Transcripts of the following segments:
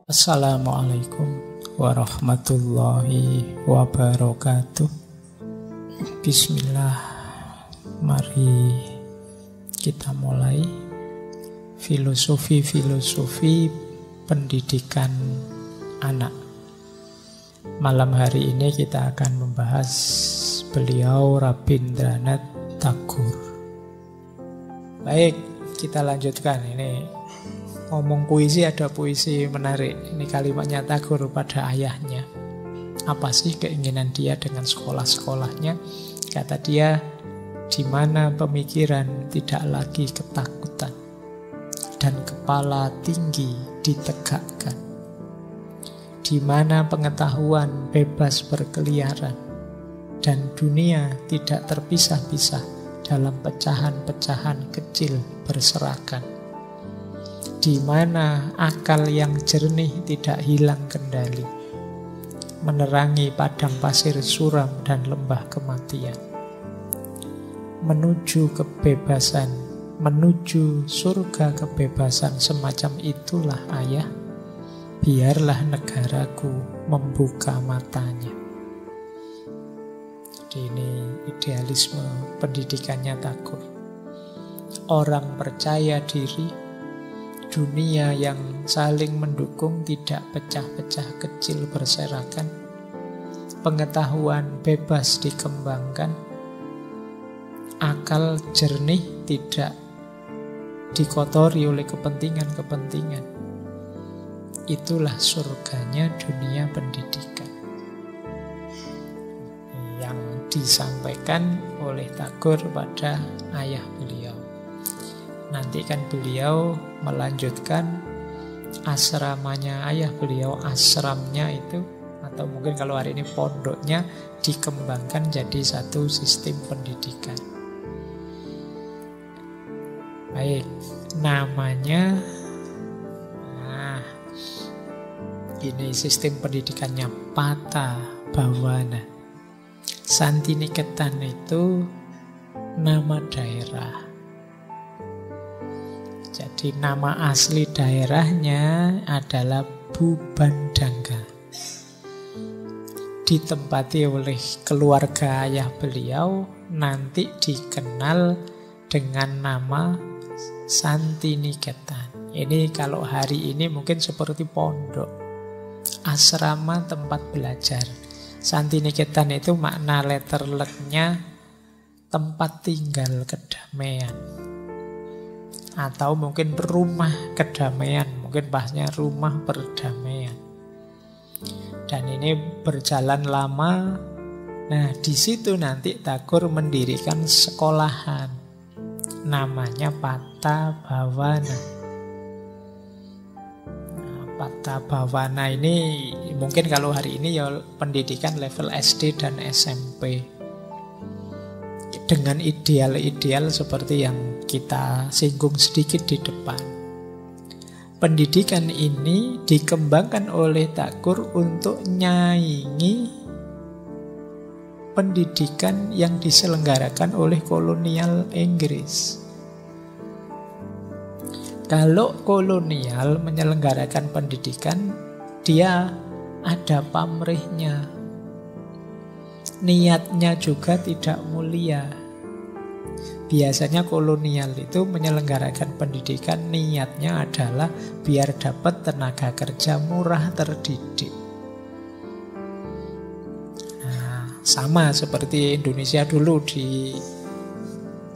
Assalamualaikum warahmatullahi wabarakatuh. Bismillah. Mari kita mulai filosofi pendidikan anak. Malam hari ini kita akan membahas beliau Rabindranath Tagore. Baik, kita lanjutkan. Ini ngomong puisi, ada puisi menarik. Ini kalimatnya Tagore pada ayahnya. Apa sih keinginan dia dengan sekolah-sekolahnya? Kata dia, di mana pemikiran tidak lagi ketakutan dan kepala tinggi ditegakkan, di mana pengetahuan bebas berkeliaran dan dunia tidak terpisah-pisah dalam pecahan-pecahan kecil berserakan, di mana akal yang jernih tidak hilang kendali, menerangi padang pasir suram dan lembah kematian. Menuju kebebasan, menuju surga kebebasan, semacam itulah ayah, biarlah negaraku membuka matanya. Jadi ini idealisme pendidikannya Tagore. Orang percaya diri, dunia yang saling mendukung, tidak pecah-pecah kecil berserakan, pengetahuan bebas dikembangkan, akal jernih tidak dikotori oleh kepentingan-kepentingan. Itulah surganya dunia pendidikan yang disampaikan oleh Tagore pada ayah beliau. Nanti kan beliau melanjutkan asramanya ayah beliau, asramnya itu, atau mungkin kalau hari ini pondoknya, dikembangkan jadi satu sistem pendidikan. Baik, namanya, ini sistem pendidikannya Pata Bhawana. Santiniketan itu nama daerah. Jadi nama asli daerahnya adalah Bubandanga. Ditempati oleh keluarga ayah beliau, nanti dikenal dengan nama Santiniketan. Ini kalau hari ini mungkin seperti pondok, asrama tempat belajar. Santiniketan itu makna letterleknya tempat tinggal kedamaian, atau mungkin rumah kedamaian, mungkin bahasnya rumah perdamaian. Dan ini berjalan lama. Nah, di situ nanti Tagore mendirikan sekolahan, namanya Pata Bhawana. Nah, Pata Bhawana ini mungkin kalau hari ini ya pendidikan level SD dan SMP, dengan ideal-ideal seperti yang kita singgung sedikit di depan. Pendidikan ini dikembangkan oleh Tagore untuk nyaingi pendidikan yang diselenggarakan oleh kolonial Inggris. Kalau kolonial menyelenggarakan pendidikan, dia ada pamrihnya, niatnya juga tidak mulia. Biasanya kolonial itu menyelenggarakan pendidikan, niatnya adalah biar dapat tenaga kerja murah terdidik. Nah, sama seperti Indonesia dulu di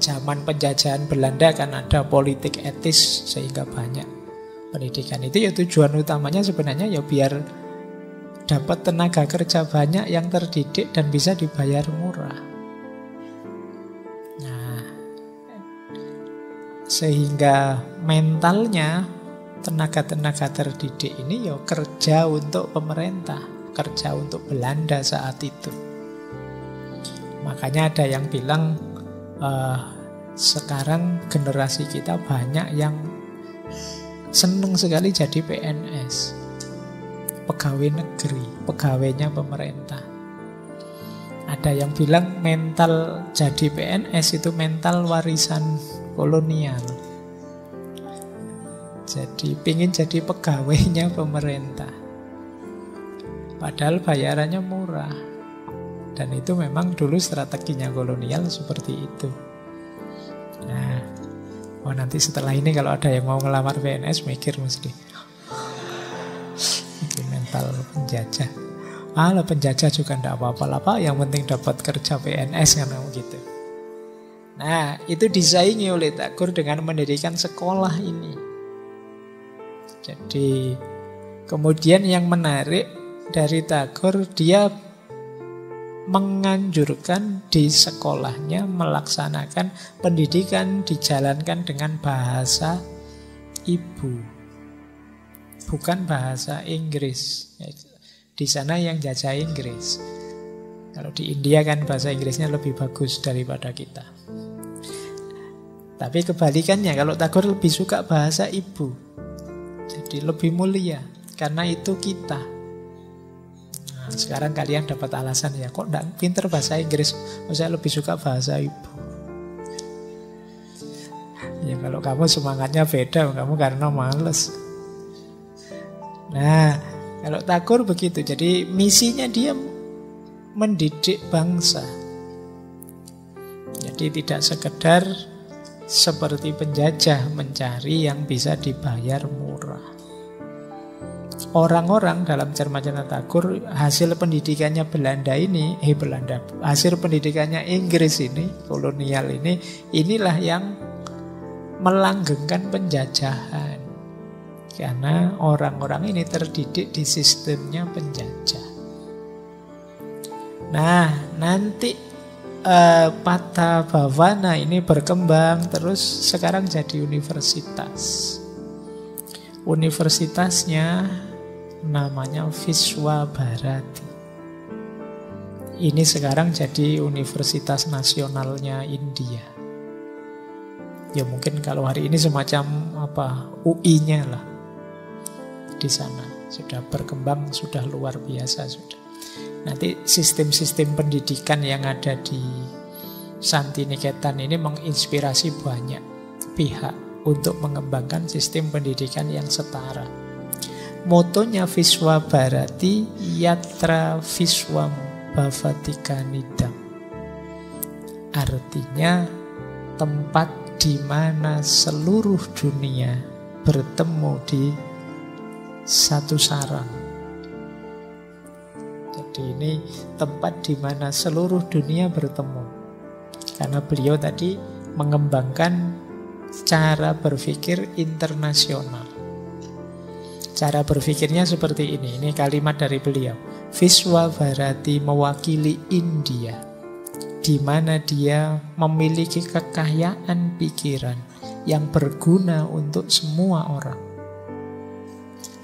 zaman penjajahan Belanda, kan ada politik etis, sehingga banyak pendidikan itu ya tujuan utamanya sebenarnya ya biar dapat tenaga kerja banyak yang terdidik dan bisa dibayar murah. Nah, sehingga mentalnya tenaga-tenaga terdidik ini ya kerja untuk pemerintah, kerja untuk Belanda saat itu. Makanya ada yang bilang sekarang generasi kita banyak yang seneng sekali jadi PNS, pegawai negeri, pegawainya pemerintah. Ada yang bilang mental jadi PNS itu mental warisan kolonial. Jadi pingin jadi pegawainya pemerintah. Padahal bayarannya murah. Dan itu memang dulu strateginya kolonial seperti itu. Nah, nanti setelah ini kalau ada yang mau ngelamar PNS mikir mesti. Itu mental penjajah. Penjajah juga enggak apa-apa lah Pak, yang penting dapat kerja PNS kan gitu. Nah, itu disaingi oleh Tagore dengan mendirikan sekolah ini. Jadi, kemudian yang menarik dari Tagore, dia menganjurkan di sekolahnya melaksanakan pendidikan dijalankan dengan bahasa ibu, bukan bahasa Inggris. Di sana yang jajah Inggris. Kalau di India kan bahasa Inggrisnya lebih bagus daripada kita. Tapi kebalikannya, kalau Tagore lebih suka bahasa ibu. Jadi lebih mulia, karena itu kita. Nah, sekarang kalian dapat alasan ya, kok enggak pinter bahasa Inggris? Saya lebih suka bahasa ibu. Ya kalau kamu semangatnya beda, kamu karena males. Nah, kalau Tagore begitu, jadi misinya dia mendidik bangsa. Jadi tidak sekedar seperti penjajah mencari yang bisa dibayar murah. Orang-orang dalam cermatan Tagore, hasil pendidikannya Belanda ini, hasil pendidikannya Inggris ini, kolonial ini, inilah yang melanggengkan penjajahan. Karena orang-orang ini terdidik di sistemnya penjajah. Nah, nanti Pattabhavana ini berkembang terus sekarang jadi universitas. Universitasnya namanya Viswabharati. Ini sekarang jadi universitas nasionalnya India. Ya mungkin kalau hari ini semacam UI-nya lah. Di sana sudah berkembang, sudah luar biasa sudah. Nanti sistem-sistem pendidikan yang ada di Santiniketan ini menginspirasi banyak pihak untuk mengembangkan sistem pendidikan yang setara. Motonya Viswabharati, Yatra Viswam Bhavatikanidam. Artinya tempat di mana seluruh dunia bertemu di satu sarang. Jadi ini tempat di mana seluruh dunia bertemu. Karena beliau tadi mengembangkan cara berpikir internasional. Cara berpikirnya seperti ini. Ini kalimat dari beliau. Viswabharati mewakili India, di mana dia memiliki kekayaan pikiran yang berguna untuk semua orang.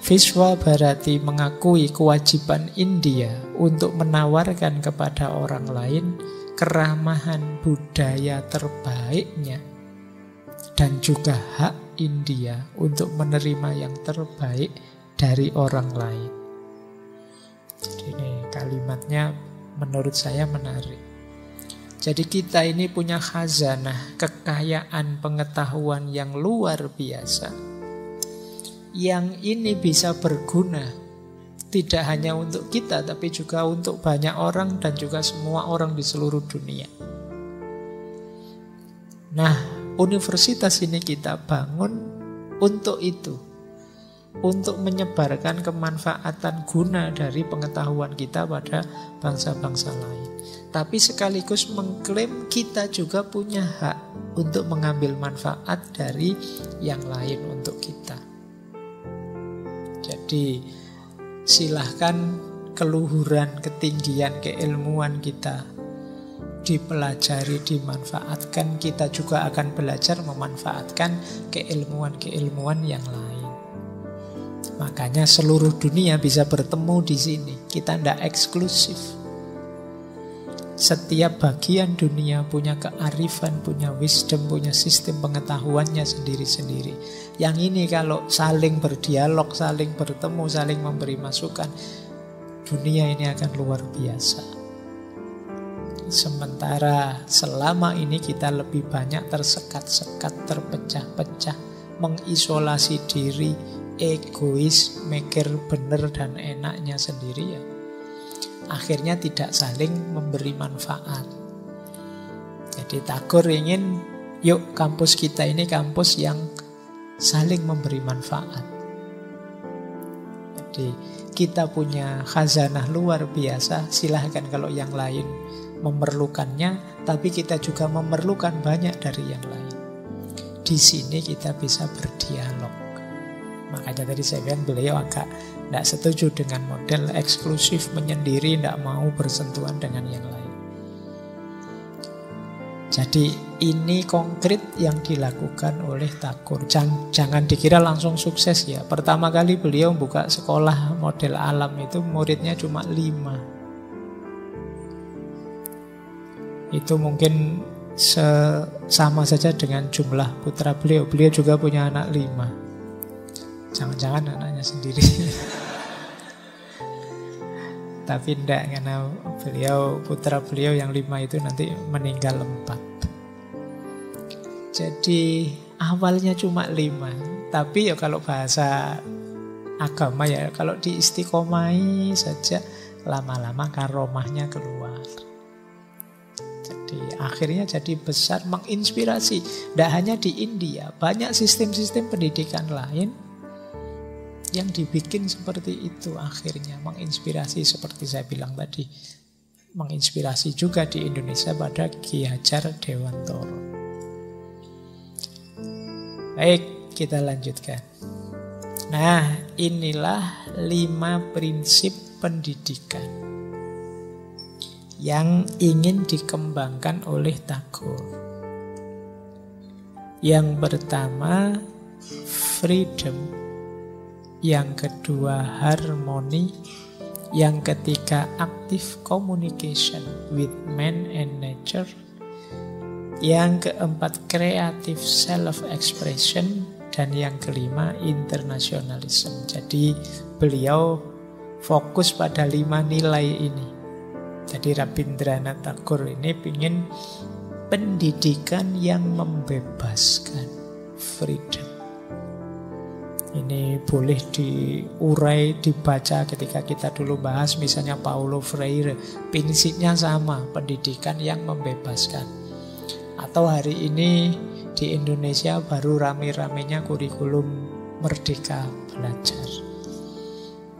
Viswabharati mengakui kewajiban India untuk menawarkan kepada orang lain keramahan budaya terbaiknya dan juga hak India untuk menerima yang terbaik dari orang lain. Ini kalimatnya menurut saya menarik. Jadi kita ini punya khazanah, kekayaan pengetahuan yang luar biasa. Yang ini bisa berguna tidak hanya untuk kita, tapi juga untuk banyak orang dan juga semua orang di seluruh dunia. Nah, universitas ini kita bangun untuk itu, untuk menyebarkan kemanfaatan guna dari pengetahuan kita pada bangsa-bangsa lain. Tapi sekaligus mengklaim kita juga punya hak untuk mengambil manfaat dari yang lain untuk kita. Jadi silahkan keluhuran, ketinggian, keilmuan kita dipelajari, dimanfaatkan. Kita juga akan belajar memanfaatkan keilmuan-keilmuan yang lain. Makanya seluruh dunia bisa bertemu di sini. Kita tidak eksklusif. Setiap bagian dunia punya kearifan, punya wisdom, punya sistem pengetahuannya sendiri-sendiri. Yang ini kalau saling berdialog, saling bertemu, saling memberi masukan, dunia ini akan luar biasa. Sementara selama ini kita lebih banyak tersekat-sekat, terpecah-pecah, mengisolasi diri, egois, mikir bener dan enaknya sendiri, ya akhirnya tidak saling memberi manfaat. Jadi Tagore ingin, yuk kampus kita ini kampus yang saling memberi manfaat. Jadi kita punya khazanah luar biasa, silahkan kalau yang lain memerlukannya, tapi kita juga memerlukan banyak dari yang lain. Di sini kita bisa berdialog. Makanya tadi saya bilang beliau agak tidak setuju dengan model eksklusif, menyendiri, tidak mau bersentuhan dengan yang lain. Jadi ini konkret yang dilakukan oleh Tagore. Jangan dikira langsung sukses ya. Pertama kali beliau buka sekolah model alam itu muridnya cuma 5. Itu mungkin sama saja dengan jumlah putra beliau. Beliau juga punya anak 5. Jangan-jangan anaknya sendiri. Tapi tidak, karena putra beliau yang 5 itu nanti meninggal 4. Jadi awalnya cuma 5. Tapi ya kalau bahasa agama ya, kalau diistiqomai saja, lama-lama karomahnya keluar. Jadi akhirnya jadi besar, menginspirasi. Tidak hanya di India, banyak sistem-sistem pendidikan lain yang dibikin seperti itu, akhirnya menginspirasi seperti saya bilang tadi, menginspirasi juga di Indonesia pada Ki Hajar Dewantara. Baik, kita lanjutkan. Nah, inilah 5 prinsip pendidikan yang ingin dikembangkan oleh Tagore. Yang pertama, freedom. Yang kedua, harmony. Yang ketiga, active communication with man and nature. Yang keempat, creative self-expression. Dan yang kelima, internationalism. Jadi beliau fokus pada 5 nilai ini. Jadi Rabindranath Tagore ini ingin pendidikan yang membebaskan, freedom. Ini boleh diurai, dibaca ketika kita dulu bahas misalnya Paulo Freire. Prinsipnya sama, pendidikan yang membebaskan. Atau hari ini di Indonesia baru rame-ramenya kurikulum Merdeka Belajar.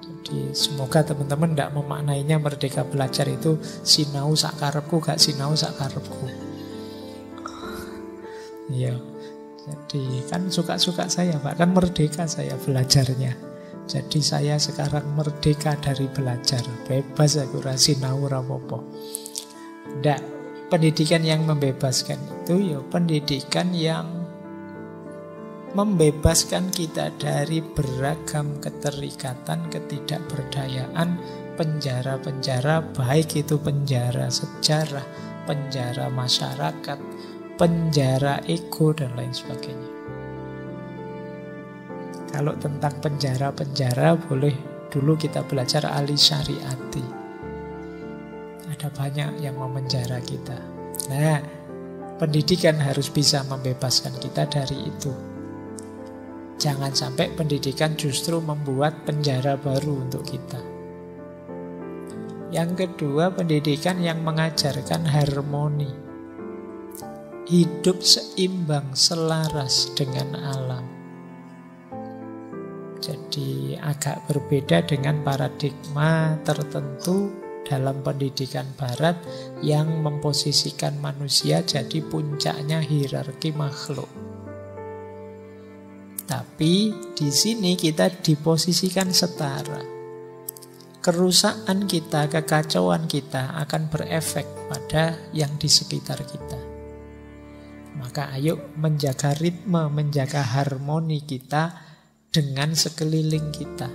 Jadi semoga teman-teman tidak memaknainya Merdeka Belajar itu sinau sak karepku, gak sinau sak karepku. Iya. Jadi kan suka-suka saya Pak, kan merdeka saya belajarnya. Jadi saya sekarang merdeka dari belajar, bebas aku sinau rapopo. Ndak, pendidikan yang membebaskan itu ya pendidikan yang membebaskan kita dari beragam keterikatan, ketidakberdayaan, penjara-penjara, baik itu penjara sejarah, penjara masyarakat, penjara ego dan lain sebagainya. Kalau tentang penjara-penjara boleh dulu kita belajar ahli syariati. Ada banyak yang memenjara kita. Nah, pendidikan harus bisa membebaskan kita dari itu. Jangan sampai pendidikan justru membuat penjara baru untuk kita. Yang kedua, pendidikan yang mengajarkan harmoni. Hidup seimbang, selaras dengan alam. Jadi agak berbeda dengan paradigma tertentu dalam pendidikan barat yang memposisikan manusia jadi puncaknya hierarki makhluk. Tapi di sini kita diposisikan setara. Kerusakan kita, kekacauan kita akan berefek pada yang di sekitar kita. Maka ayo menjaga ritme, menjaga harmoni kita dengan sekeliling kita.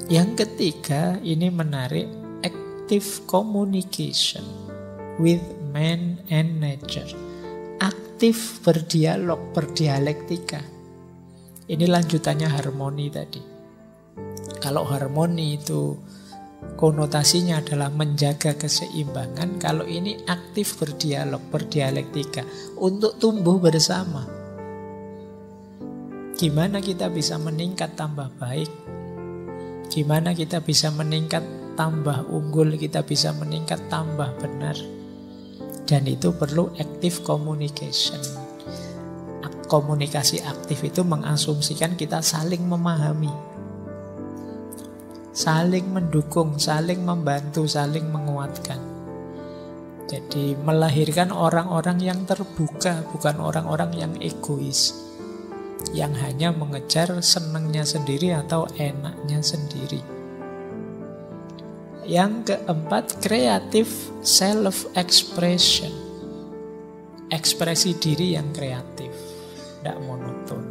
Yang ketiga, ini menarik, active communication with man and nature. Aktif berdialog, berdialektika. Ini lanjutannya harmoni tadi. Kalau harmoni itu konotasinya adalah menjaga keseimbangan. Kalau ini aktif berdialog, berdialektika untuk tumbuh bersama. Gimana kita bisa meningkat tambah baik? Gimana kita bisa meningkat tambah unggul? Kita bisa meningkat tambah benar? Dan itu perlu active communication. Komunikasi aktif itu mengasumsikan kita saling memahami, saling mendukung, saling membantu, saling menguatkan. Jadi melahirkan orang-orang yang terbuka, bukan orang-orang yang egois, yang hanya mengejar senangnya sendiri atau enaknya sendiri. Yang keempat, creative self-expression. Ekspresi diri yang kreatif, tidak monoton.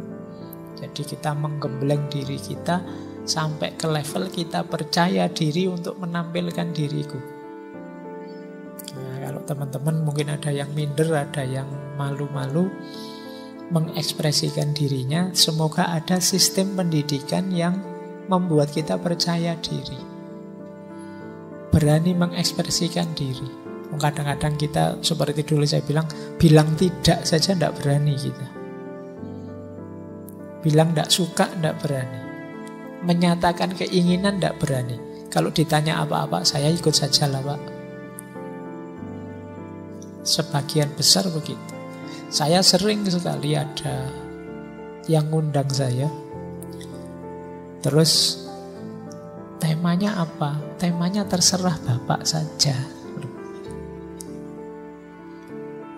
Jadi kita menggembleng diri kita sampai ke level kita percaya diri untuk menampilkan diriku. Nah, kalau teman-teman mungkin ada yang minder, ada yang malu-malu mengekspresikan dirinya, semoga ada sistem pendidikan yang membuat kita percaya diri, berani mengekspresikan diri. Kadang-kadang kita seperti dulu saya bilang tidak saja tidak berani kita. Bilang tidak suka tidak berani. Menyatakan keinginan tidak berani. Kalau ditanya apa-apa saya ikut saja lah Pak. Sebagian besar begitu. Saya sering sekali ada yang ngundang saya. Terus temanya apa? Temanya terserah Bapak saja.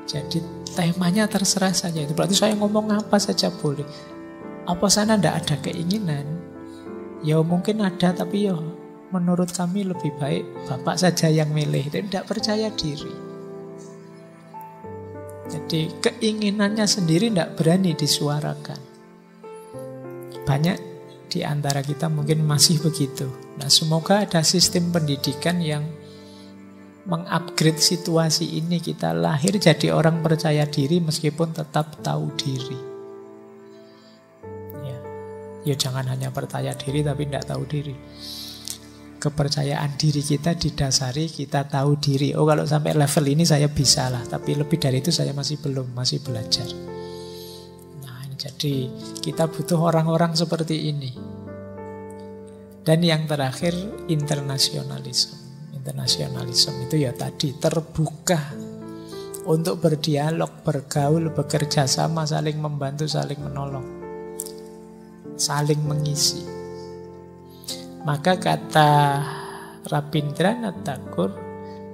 Jadi temanya terserah saja. Itu berarti saya ngomong apa saja boleh. Apa sana tidak ada keinginan? Ya mungkin ada, tapi ya menurut kami lebih baik Bapak saja yang milih. Itu tidak percaya diri. Jadi keinginannya sendiri tidak berani disuarakan. Banyak di antara kita mungkin masih begitu. Nah, semoga ada sistem pendidikan yang mengupgrade situasi ini. Kita lahir jadi orang percaya diri meskipun tetap tahu diri. Ya jangan hanya percaya diri tapi tidak tahu diri. Kepercayaan diri kita didasari kita tahu diri. Oh kalau sampai level ini saya bisa lah, tapi lebih dari itu saya masih belum, masih belajar. Nah jadi kita butuh orang-orang seperti ini. Dan yang terakhir, internasionalisme. Internasionalisme itu ya tadi terbuka untuk berdialog, bergaul, bekerja sama, saling membantu, saling menolong, saling mengisi. Maka kata Rabindranath Tagore,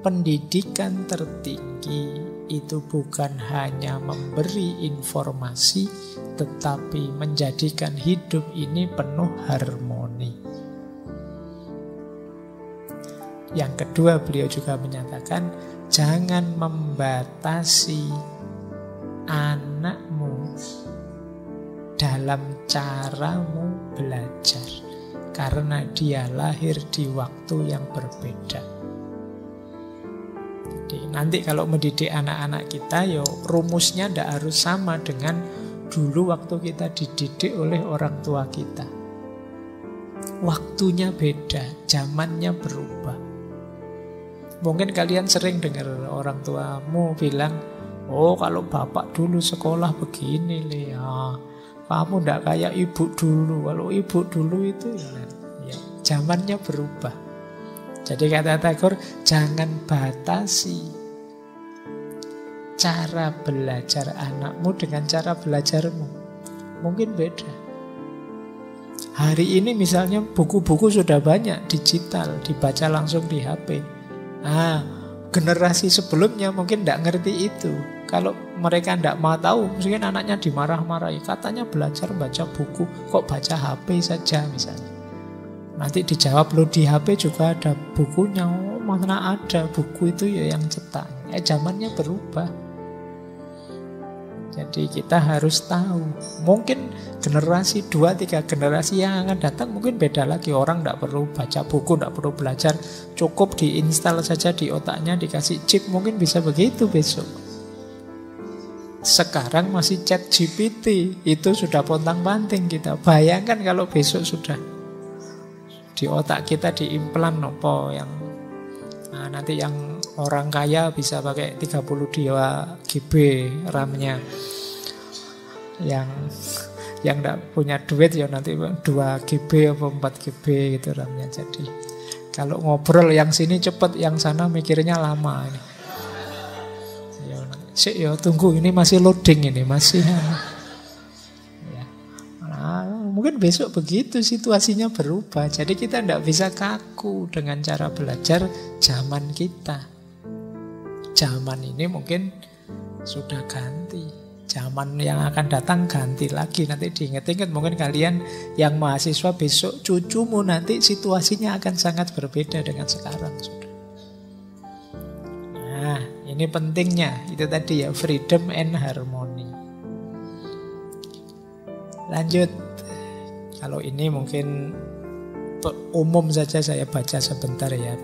pendidikan tertinggi itu bukan hanya memberi informasi, tetapi menjadikan hidup ini penuh harmoni. Yang kedua, beliau juga menyatakan, jangan membatasi anakmu dalam caramu belajar, karena dia lahir di waktu yang berbeda. Jadi nanti kalau mendidik anak-anak kita, ya rumusnya tidak harus sama dengan dulu waktu kita dididik oleh orang tua kita. Waktunya beda, zamannya berubah. Mungkin kalian sering dengar orang tuamu bilang, oh kalau bapak dulu sekolah begini ya, kamu tidak kayak ibu dulu. Kalau ibu dulu itu ya zamannya berubah. Jadi kata Tagore, jangan batasi cara belajar anakmu dengan cara belajarmu. Mungkin beda. Hari ini misalnya buku-buku sudah banyak digital, dibaca langsung di HP. Generasi sebelumnya mungkin tidak ngerti itu. Kalau mereka tidak mau tahu, mungkin anaknya dimarah-marahi. Katanya belajar baca buku, kok baca HP saja misalnya. Nanti dijawab, loh di HP juga ada bukunya. Oh, mana ada buku itu ya yang cetak. Zamannya berubah. Jadi kita harus tahu. Mungkin generasi 2-3 generasi yang akan datang mungkin beda lagi. Orang tidak perlu baca buku, tidak perlu belajar. Cukup diinstal saja di otaknya, dikasih chip, mungkin bisa begitu besok. Sekarang masih chat GPT, itu sudah pontang-panting kita. Bayangkan kalau besok sudah di otak kita diimplan apa yang nanti yang orang kaya bisa pakai 32 GB RAM-nya, Yang tidak punya duit ya nanti 2 GB atau 4 GB gitu RAM-nya. Jadi kalau ngobrol yang sini cepet, yang sana mikirnya lama ini. Ya tunggu, ini masih loading, ini masih ya. Nah, mungkin besok begitu situasinya berubah. Jadi kita tidak bisa kaku dengan cara belajar zaman kita. Zaman ini mungkin sudah ganti. Zaman yang akan datang ganti lagi. Nanti diingat-ingat mungkin kalian yang mahasiswa besok, cucumu nanti situasinya akan sangat berbeda dengan sekarang. Nah, ini pentingnya. Itu tadi ya, freedom and harmony. Lanjut. Kalau ini mungkin umum saja saya baca sebentar ya.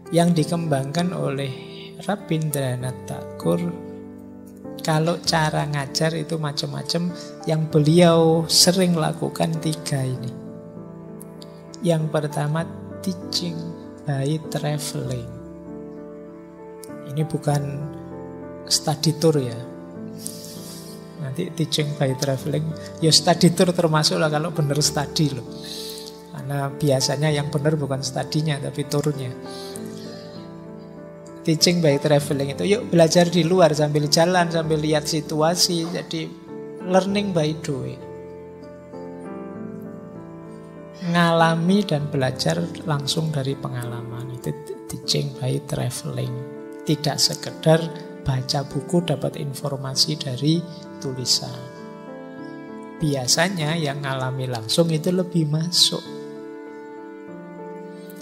Yang dikembangkan oleh Rabindranath Tagore, kalau cara ngajar itu macam-macam. Yang beliau sering lakukan 3 ini. Yang pertama, teaching by traveling. Ini bukan study tour ya. Nanti teaching by traveling, ya study tour termasuk lah kalau benar study loh. Karena biasanya yang benar bukan studinya tapi turnya. Teaching by traveling itu yuk belajar di luar sambil jalan, sambil lihat situasi. Jadi learning by doing. Ngalami dan belajar langsung dari pengalaman. Itu teaching by traveling. Tidak sekedar baca buku dapat informasi dari tulisan. Biasanya yang ngalami langsung itu lebih masuk.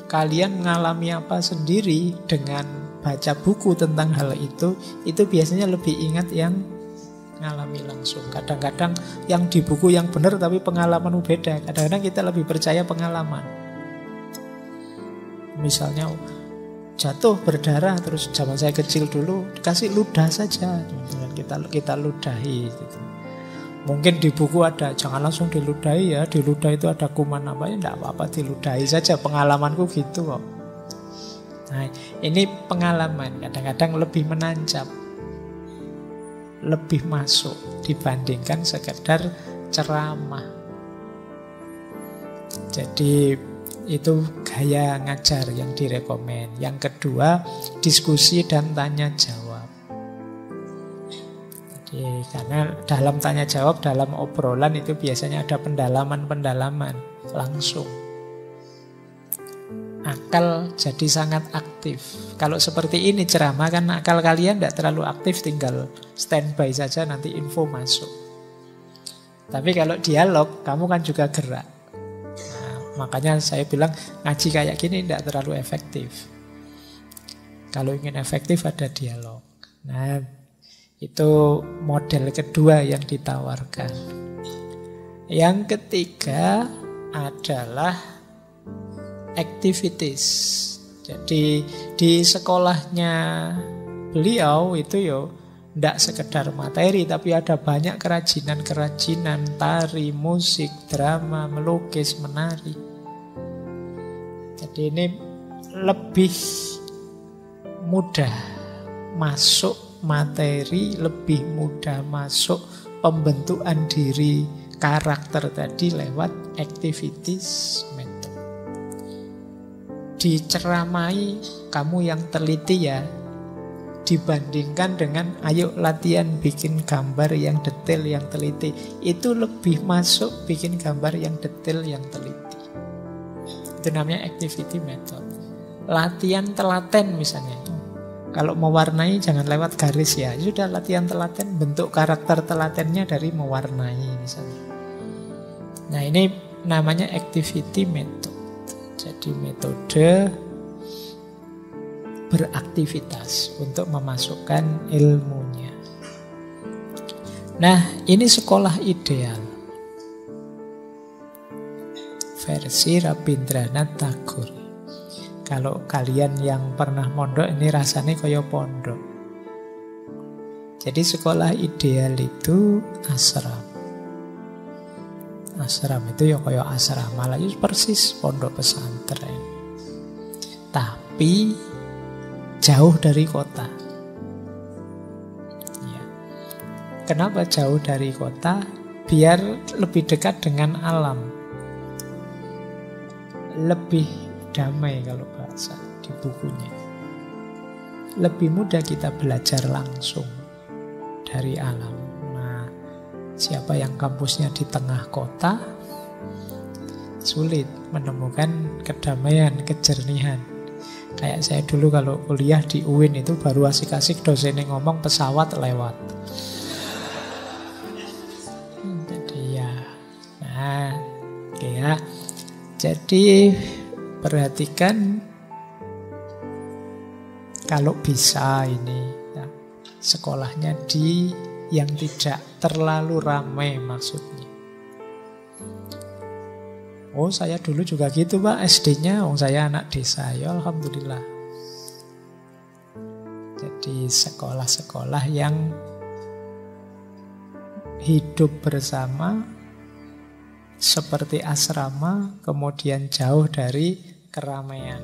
Kalian mengalami apa sendiri dengan baca buku tentang hal itu biasanya lebih ingat yang ngalami langsung. Kadang-kadang yang di buku yang benar tapi pengalaman beda. Kadang-kadang kita lebih percaya pengalaman. Misalnya jatuh berdarah, terus zaman saya kecil dulu dikasih ludah saja, kita ludahi gitu. Mungkin di buku ada jangan langsung diludahi ya, diludah itu ada kuman apa ya, tidak apa-apa diludahi saja. Pengalamanku gitu kok. Nah, ini pengalaman kadang-kadang lebih menancap, lebih masuk dibandingkan sekedar ceramah. Jadi itu gaya ngajar yang direkomend. Yang kedua, diskusi dan tanya jawab. Jadi karena dalam tanya jawab, dalam obrolan itu biasanya ada pendalaman-pendalaman langsung. Akal jadi sangat aktif. Kalau seperti ini ceramah kan akal kalian tidak terlalu aktif, tinggal standby saja nanti info masuk. Tapi kalau dialog, kamu kan juga gerak. Nah, makanya saya bilang ngaji kayak gini tidak terlalu efektif. Kalau ingin efektif ada dialog. Nah, itu model kedua yang ditawarkan. Yang ketiga adalah activities. Jadi di sekolahnya beliau itu yo tidak sekedar materi, tapi ada banyak kerajinan-kerajinan, tari, musik, drama, melukis, menari. Jadi ini lebih mudah masuk materi, lebih mudah masuk pembentukan diri karakter tadi lewat activities method. Diceramai kamu yang teliti ya, dibandingkan dengan ayo latihan bikin gambar yang detail, yang teliti. Itu lebih masuk bikin gambar yang detail, yang teliti. Itu namanya activity method. Latihan telaten misalnya. Kalau mewarnai jangan lewat garis ya. Sudah latihan telaten, bentuk karakter telatennya dari mewarnai misalnya. Nah ini namanya activity method. Jadi metode beraktivitas untuk memasukkan ilmunya. Nah, ini sekolah ideal versi Rabindranath Tagore. Kalau kalian yang pernah mondok ini rasanya kaya pondok. Jadi sekolah ideal itu asram. Asram itu ya kaya asrama lah, persis pondok pesantren. Tapi jauh dari kota. Ya. Kenapa jauh dari kota? biar lebih dekat dengan alam, lebih damai kalau bahasa di bukunya. Lebih mudah kita belajar langsung dari alam. Nah, siapa yang kampusnya di tengah kota, sulit menemukan kedamaian, kejernihan. Kayak saya dulu kalau kuliah di UIN itu baru asik-asik dosennya ngomong pesawat lewat. Jadi ya, nah, oke ya. Jadi perhatikan kalau bisa ini ya, sekolahnya di yang tidak terlalu ramai maksudnya. Oh, saya dulu juga gitu, Pak, SD-nya. Saya anak desa, ya alhamdulillah. Jadi sekolah-sekolah yang hidup bersama seperti asrama, kemudian jauh dari keramaian.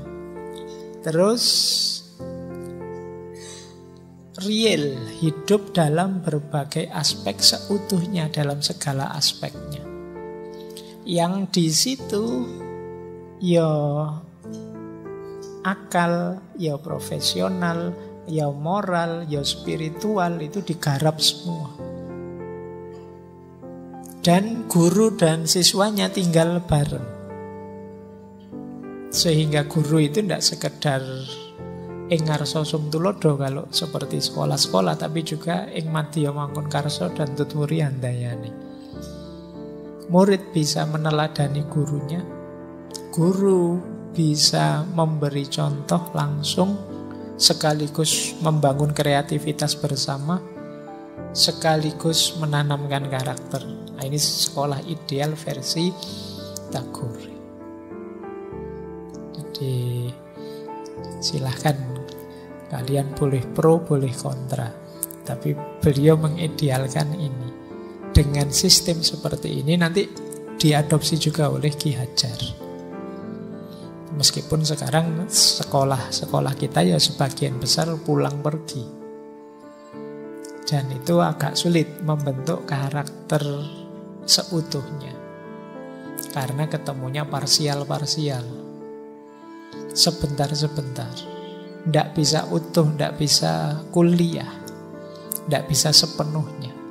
Terus real, hidup dalam berbagai aspek seutuhnya, dalam segala aspeknya. Yang di situ ya akal, ya profesional, ya moral, ya spiritual itu digarap semua. Dan guru dan siswanya tinggal bareng. Sehingga guru itu tidak sekedar ing ngarsa sumtulodo kalau seperti sekolah-sekolah, tapi juga ing madya mangkon karso dan tuturi handayani. Murid bisa meneladani gurunya, guru bisa memberi contoh langsung, sekaligus membangun kreativitas bersama, sekaligus menanamkan karakter. Nah, ini sekolah ideal versi Tagore. Jadi silahkan, kalian boleh pro, boleh kontra, tapi beliau mengidealkan ini. Dengan sistem seperti ini nanti diadopsi juga oleh Ki Hajar. Meskipun sekarang sekolah-sekolah kita ya sebagian besar pulang pergi. Dan itu agak sulit membentuk karakter seutuhnya. Karena ketemunya parsial-parsial. Sebentar-sebentar. Tidak bisa utuh, tidak bisa kuliah. Tidak bisa sepenuhnya.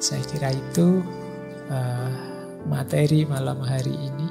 Saya kira itu materi malam hari ini.